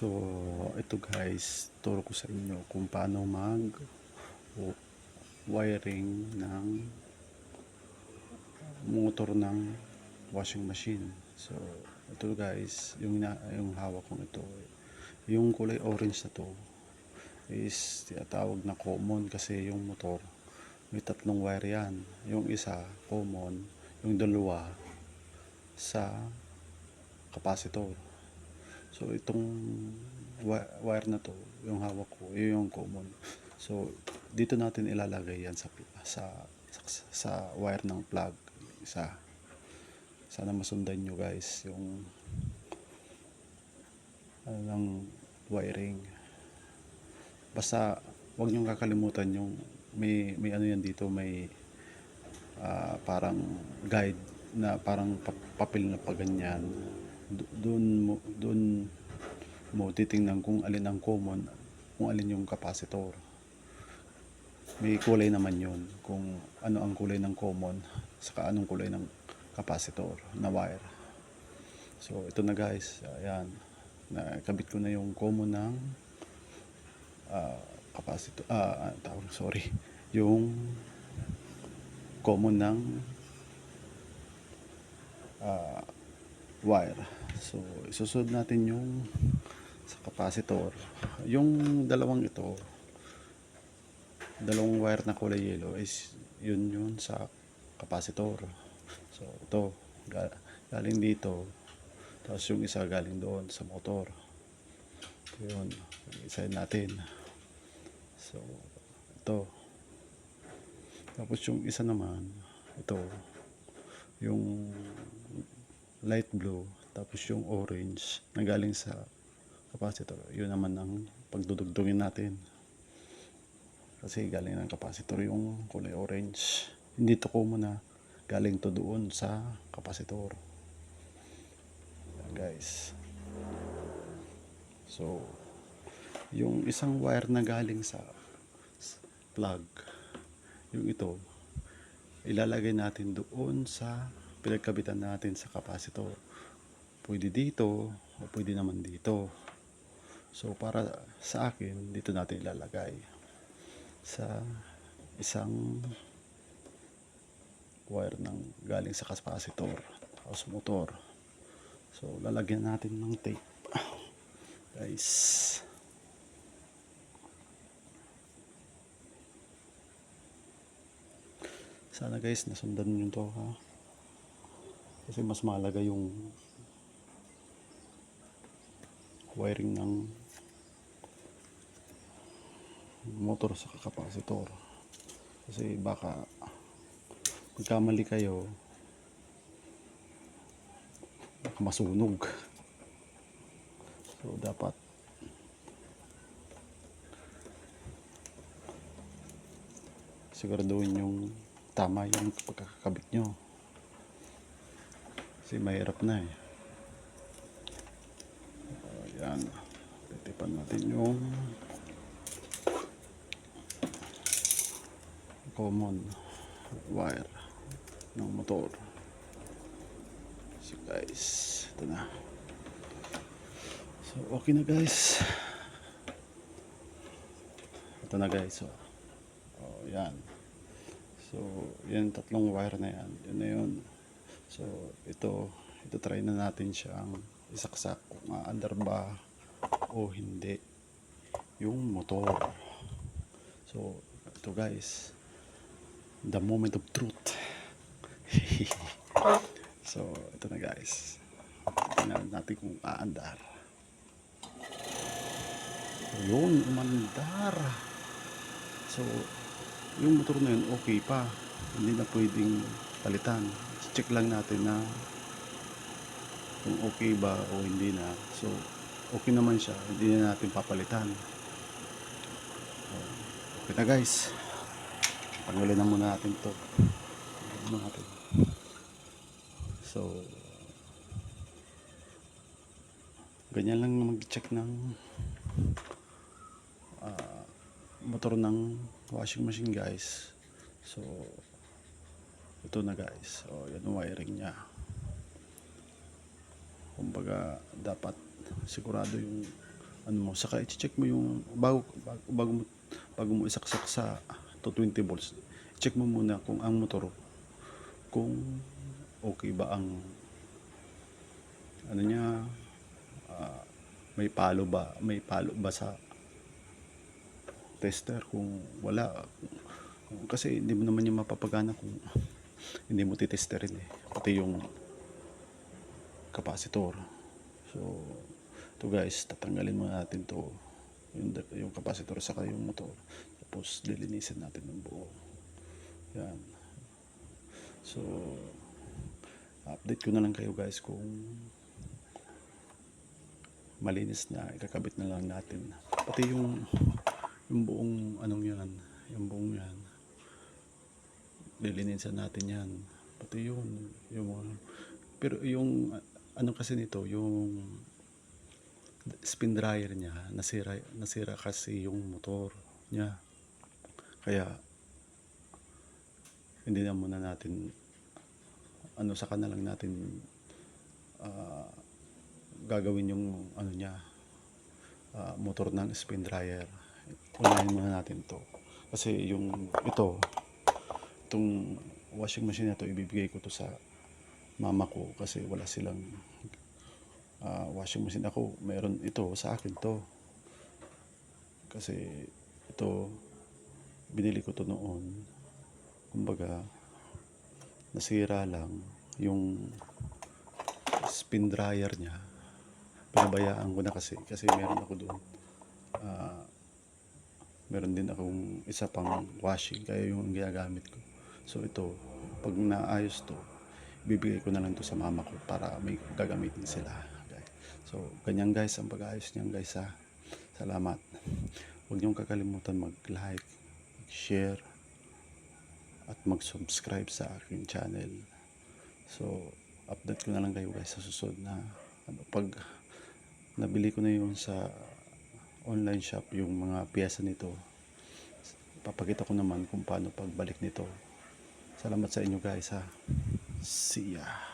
So, ito guys, turo ko sa inyo kung paano wiring ng motor ng washing machine. So, ito guys, yung hawak kong ito, yung kulay orange na to is tinatawag na common kasi yung motor may tatlong wire yan. Yung isa common, yung dalawa sa capacitor. So itong wire na to, yung hawak ko, yun yung common. So dito natin ilalagay yan sa wire ng plug. Isa. Sana masundan nyo guys yung ng wiring. Basta wag nyo kakalimutan yung may ano yan dito, may parang guide na parang papel na paganyan. Doon mo titingnan kung alin ang common, kung alin yung capacitor. May kulay naman yun kung ano ang kulay ng common saka anong kulay ng capacitor na wire. So ito na guys, ayan, nakabit ko na yung common ng capacitor, yung common ng wire. So isusunod natin yung sa capacitor. Yung dalawang wire na kulay yellow is yun sa capacitor. So ito galing dito, tapos yung isa galing doon sa motor. Yun, isahin natin. So ito, tapos yung isa naman, ito yung light blue, tapos yung orange na galing sa capacitor, yun naman ang pagdudugtungin natin kasi galing ng capacitor yung kulay orange. Hindi to ko muna galing to doon sa capacitor. Yan guys. So yung isang wire na galing sa plug, yung ito ilalagay natin doon sa pinagkabitan natin sa capacitor. Pwede dito o pwede naman dito. So para sa akin, dito natin ilalagay sa isang wire ng galing sa capacitor o sa motor. So lalagyan natin ng tape guys. Sana guys nasundan nyo to ha, kasi mas mahalaga yung wiring ng motor sa capacitor, kasi baka magkamali kayo, baka masunog. So dapat siguraduhin yung tama yung pagkakabit nyo, kasi mahirap na eh. Ayan, titipan natin yung common wire ng motor. So guys, ito na. So okay na guys, ito na guys. So yan. So yan, tatlong wire na yan, yun na yun. So ito try na natin siyang isaksak kung aandar ba o hindi yung motor. So ito guys, the moment of truth. So ito na guys, tingnan natin kung aandar. So yun, umandar. So yung motor na yun okay pa, hindi na pwedeng palitan. Check lang natin na kung okay ba o hindi na. So okay naman siya, hindi na natin papalitan. Okay na guys, tanggalin na muna natin to. So ganyan lang mag-check ng motor ng washing machine guys. So ito na guys, so yan ang wiring nya. Kumbaga dapat sigurado yung ano mo, saka i-check mo yung bago mo isaksak sa 220 volts. Check mo muna kung ang motor, kung okay ba ang ano niya, may palo ba sa tester. Kung wala, kasi hindi mo naman yung mapapagana kung hindi mo titesterin eh, pati yung kapasitor. So ito guys, tatanggalin muna natin to, yung kapasitor saka yung motor, tapos lilinisin natin ng buo. Yan. So update ko na lang kayo guys kung malinis na, ikakabit na lang natin pati yung buong anong yan, yung buong yan, lilinisan natin yan, pati yung mga, pero yung ano kasi nito, yung spin dryer niya nasira kasi yung motor niya, kaya hindi na muna natin ano, saka na lang natin gagawin yung ano niya, motor ng spin dryer. Unahin muna natin to kasi itong washing machine na to, ibibigay ko to sa mama ko kasi wala silang washing machine. Ako meron ito, sa akin to kasi ito binili ko to noon, kumbaga nasira lang yung spin dryer niya, pinabayaan ko na kasi meron ako doon, meron din akong isa pang washing, kaya yung ginagamit ko. So ito, pag naayos to, bibigay ko na lang to sa mama ko para may gagamitin sila. Okay. So ganyan guys ang pag-aayos niyan guys ha. Salamat. Huwag niyong kakalimutan mag-like, mag-share at mag-subscribe sa aking channel. So update ko na lang kayo guys sa susunod na ano, pag nabili ko na yun sa online shop yung mga piyesa nito, papakita ko naman kung paano pagbalik nito. Salamat sa inyo guys ha. See ya.